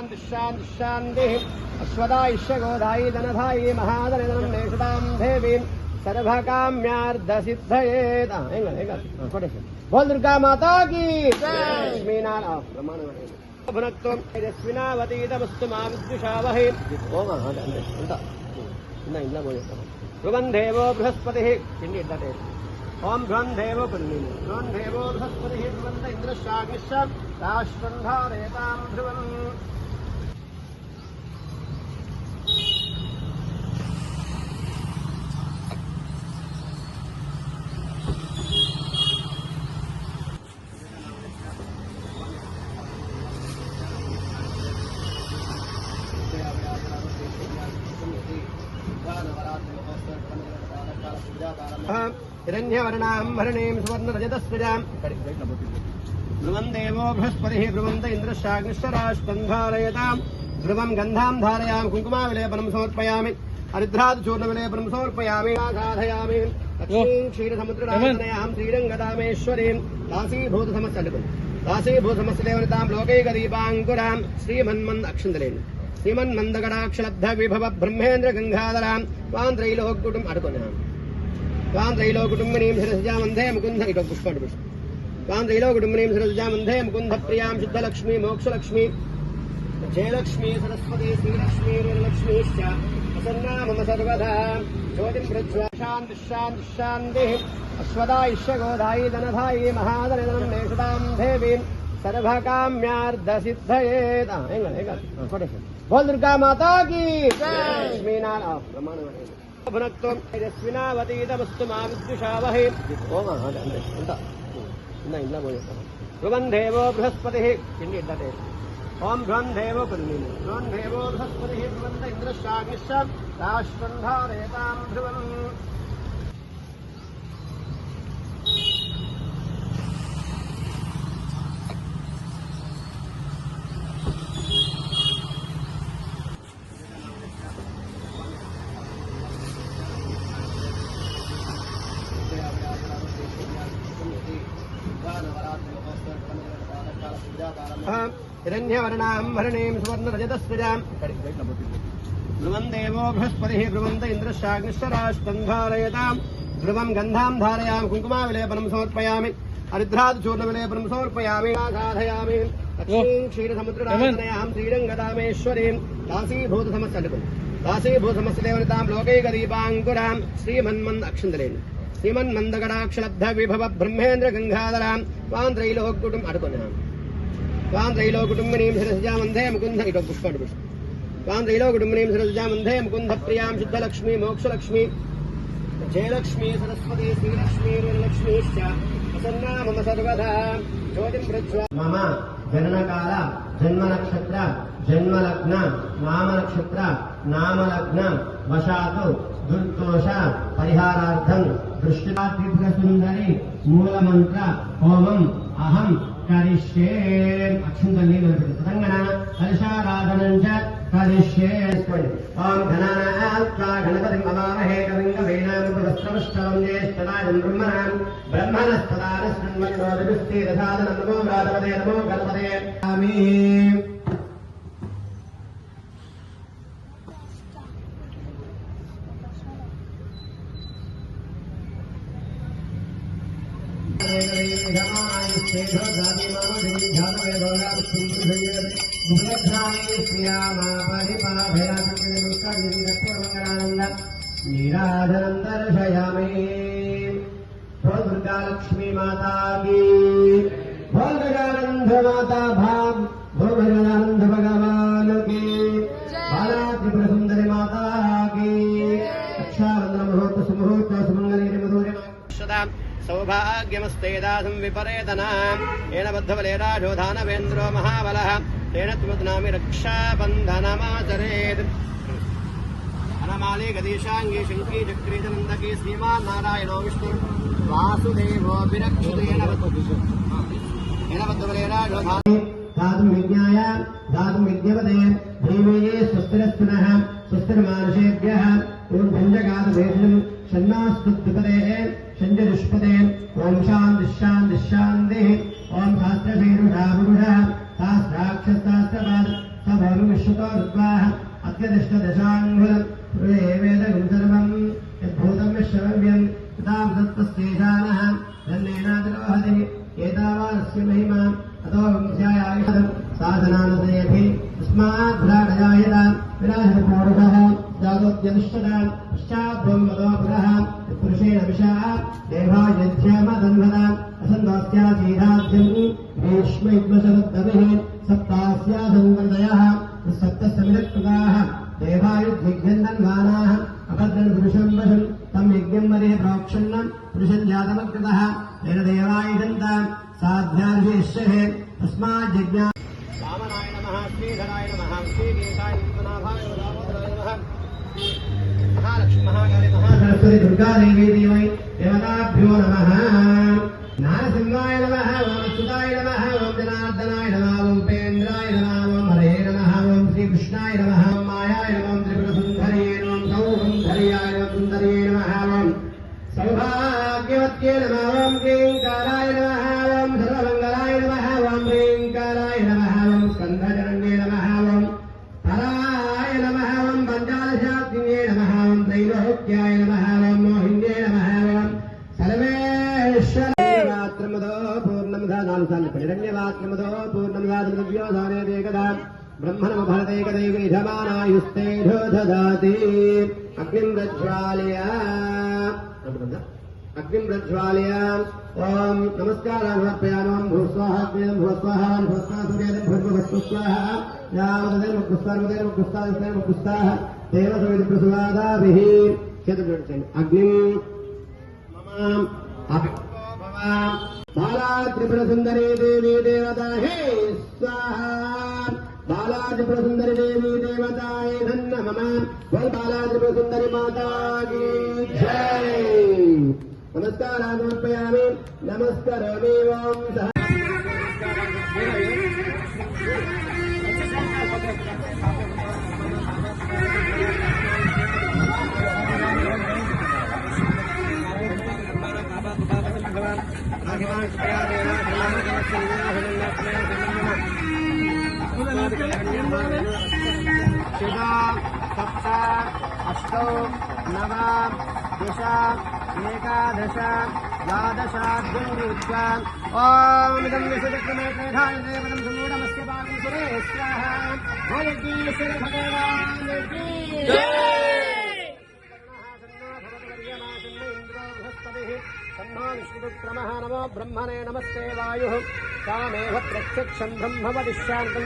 शांति शांति शांति अश्वदायिष्य गोदायि धनधायि महाधनधनं नेषदां देवी सर्वकाम्यार्धसिद्धये बोल दुर्गा माता की भुनक्तुं यस्मिनावतीतमस्तु मा विद्विषावहै ध्रुवं देवो बृहस्पतिः ओम ध्रुवं देवो बृहस्पतिः ध्रुवन्त इन्द्रश्चाग्निश्च राष्ट्रं धारयतां ध्रुवम् हिरण्यवर्णां भरणीं सुवर्णरजतस्रजां ध्रुवं देवो बृहस्पतिः ध्रुवन्त इन्द्रश्चाग्निश्च राष्ट्रं धारयतां ध्रुवं गन्धां धारयामि कुङ्कुमाविलेपनं समर्पयामि हरिद्राचूर्णविलेपनं समर्पयामि साधयामि लक्ष्मीं क्षीरसमुद्रराजतनयां श्रीरङ्गदामेश्वरीं दासीभूतसमस्तदेवतां लोकैकदीपाङ्कुरां श्रीमन्मन्द अक्षन्तलेन श्रीमन्मन्दगणाक्षलब्धविभव ब्रह्मेन्द्र गंगाधरां त्वां त्रैलोक्यकुटुम् अडुकुनां त्वां त्रैलोक्यकुटुम्बिनीं शिरसजामन्धे मुकुन्द इको पुष्पडुपुष्प त्वां त्रैलोक्यकुटुम्बिनीं शिरसजामन्धे मुकुन्दप्रियां शुद्धलक्ष्मी मोक्षलक्ष्मी जयलक्ष्मी सरस्वती श्रीलक्ष्मी वीरलक्ष्मीश्च प्रसन्ना मम सर्वदा ज्योतिं प्रज्वा शान्ति शान्ति शान्तिः अश्वदायिष्य गोदायि धनधायि महाधनधनं नेषदां देवीं सर्वकाम्यार्धसिद्धये बोल दुर्गा माता की भुनक्तुं यस्मिनावतीतमस्तु मा विद्विषावहै ध्रुवं देवो बृहस्पतिः ओम ध्रुवं देवो बृहस्पतिः ध्रुवन्त इन्द्रश्चाग्निश्च राष्ट्रं धारयतां ध्रुवम् हिरण्यवर्णां भरणीं सुवर्णरजतस्रजां ध्रुवं देवो बृहस्पतिः ध्रुवन्त इन्द्रश्चाग्निश्च राष्ट्रं धारयतां ध्रुवं गन्धां धारयामि कुङ्कुमाविलेपनं समर्पयामि हरिद्राचूर्णविलेपनं समर्पयामि साधयामि लक्ष्मीं क्षीरसमुद्रराजतनयां श्रीरङ्गदामेश्वरीं दासीभूतसमस्तदेवतां लोकैकदीपाङ्कुरां श्रीमन्मन्द अक्षन्तलेन श्रीमन्मन्दगणाक्षलब्धविभव ब्रह्मेन्द्र गंगाधरां त्वां त्रैलोक्यकुटुम् अडुकुनां त्वां त्रैलोक्यकुटुम्बिनीं शिरसजामन्धे मुकुन्द इको पुष्पडुपुष्प त्वां त्रैलोक्यकुटुम्बिनीं शिरसजामन्धे मुकुन्दप्रियां शुद्धलक्ष्मी मोक्षलक्ष्मी जयलक्ष्मी सरस्वती श्रीलक्ष्मी वीरलक्ष्मीश्च प्रसन्ना मम सर्वदा ज्योतिं प्रज्वा मम जननकाल जन्मनक्षत्र जन्मलग्न नामनक्षत्र नामलग्न वशातु दुर्दोष परिहारार्थं दृष्टिदात्रिभुगसुन्दरी मूलमन्त्र होमम् अहं करिष्ये अक्षुन्दली तदङ्गन कलशाराधनं च करिष्ये ओम गणानात्वा गणपतिं अवामहे कविं कवीनामुपवस्त्रमष्टवं ज्येष्ठदायं ब्रह्मणस्पदानशृण्वन्नोदिभिस्ते दधादनं नमो राधपदे नमो गणपते आमीन् नीराजनं दर्शयामि बोल दुर्गा लक्ष्मी माता की बोल गजानंद माता भाव बोल गजानंद भगवान की बाला त्रिपुर सुंदरी माता की रक्षाबंधन मुहूर्त सुमुहूर्त सुमंगली मधुरे सौभाग्यमस्तेदासं विपरेतनाम् येन बद्धबलेराजोधानवेन्द्रो महाबलः तेन त्वद्नामि रक्षाबन्धनमाचरेत् अनमाले गदेशाङ्गी शङ्की चक्री नन्दकी श्रीमान् नारायणो विष्णु वासुदेवो विरक्षितेन बद्धबलेराजोधान दातुं विज्ञाय दातुं विद्यवते देवीये स्वस्तिरस्तुनः स्वस्तिर्मानुषेभ्यः ओं भञ्जगादभेषणं षण्णास्तुत्पदेः शञ्जदुष्पदे ओं शान्ति शान्ति शान्तिः ओं सहस्रशीरुषा पुरुषः सहस्राक्षसहस्रपाद सभोमि विश्वतो रुद्वाः अत्यदिष्टदशाङ्गुलम् पुरे वेदगुं सर्वम् यद्भूतम् विश्वव्यम् तथा तत्त्वस्तेषानः धन्येनातिरोहति एतावानस्य महिमा अतो वंस्यायायुषम् साधनानसयति तस्माद्भ्राडजायता विराजपौरुषः जातोऽत्यनिष्ठता पश्चाद्भवम् मदो पुरः पुरुषेण विषः देवायध्यामदन्वता असन्दोऽस्यासीधाद्यम् भीष्मयुग्मशरद्दभिः सप्तास्यासङ्वर्दयः सप्तसमिदकृताः देवायुद्धिघ्यन्दन्वानाः अपद्रन् पुरुषम् वशम् तम् यज्ञम् मदे प्रोक्षन्नम् पुरुषम् जातमकृतः तेन देवायुधन्ता साध्यार्षे तस्माज्जज्ञा वामनाय नमः श्रीधराय नमः श्रीकेशाय पद्मनाभाय दामोदराय नमः महालक्ष्मी महाकाली महासरस्वती दुर्गादेवी देवै देवताभ्यो नमः नारसिंहाय नमः ओम सुताय नमः ओम जनार्दनाय नमः ओम पेन्द्राय नमः ओम हरे नमः ओम श्रीकृष्णाय नमः ओम मायाय नमः ओम त्रिपुरसुन्दर्यै नमः सौन्दर्याय नमः सुन्दर्यै नमः ओम सौभाग्यवत्यै नमः ओम क्लीङ्काराय नमः ओम सर्वमङ्गलाय नमः ओम ह्रीङ्काराय नमः ओम स्कन्धजनन्ये नमः ओम हराय नमः ओम पञ्चादशाग्निये नमः ओम त्रैलोक्याय नमः ओम मोहिन्ये नमः ओम सर्वेश्वरमात्रमदो पूर्णमदा नानुसान्यपरिरण्यवात्रमदो पूर्णमदा द्रव्योधानेदेकदा ब्रह्मणमभरतेकदैवेधमानायुस्तेजो ददाति अग्निं प्रज्वालय ओम नमस्कारान् समर्पयामि ओम भूस्वाहा अग्निं भूस्वाहा भूस्वाहा सूर्यं भूर्भुवस्वाहा यावदेव देवसविदप्रसवादाभिः क्षेत्रप्रदर्शनम् अग्निं मम बाला त्रिपुरसुन्दरी देवी देवता हे स्वाहा बाला त्रिपुरसुन्दरी देवी देवता हे धन्य मम बोल बाला त्रिपुरसुन्दरी माता की जय नमस्कारान् समर्पयामि नमस्करोमि ओम सह शिवा सप्त अष्टौ नव दश एकादश द्वादशाद्युक्त्वा ओम इदं विशुद्धमेतधाय देवतं समूढमस्य पाकं सुरे स्वाहा भगवतीश्वर भगवान् की जय तन्नो विष्णुरुक्रमः नमो ब्रह्मणे नमस्ते वायुः तामेव प्रत्यक्षं ब्रह्म वदिष्यामि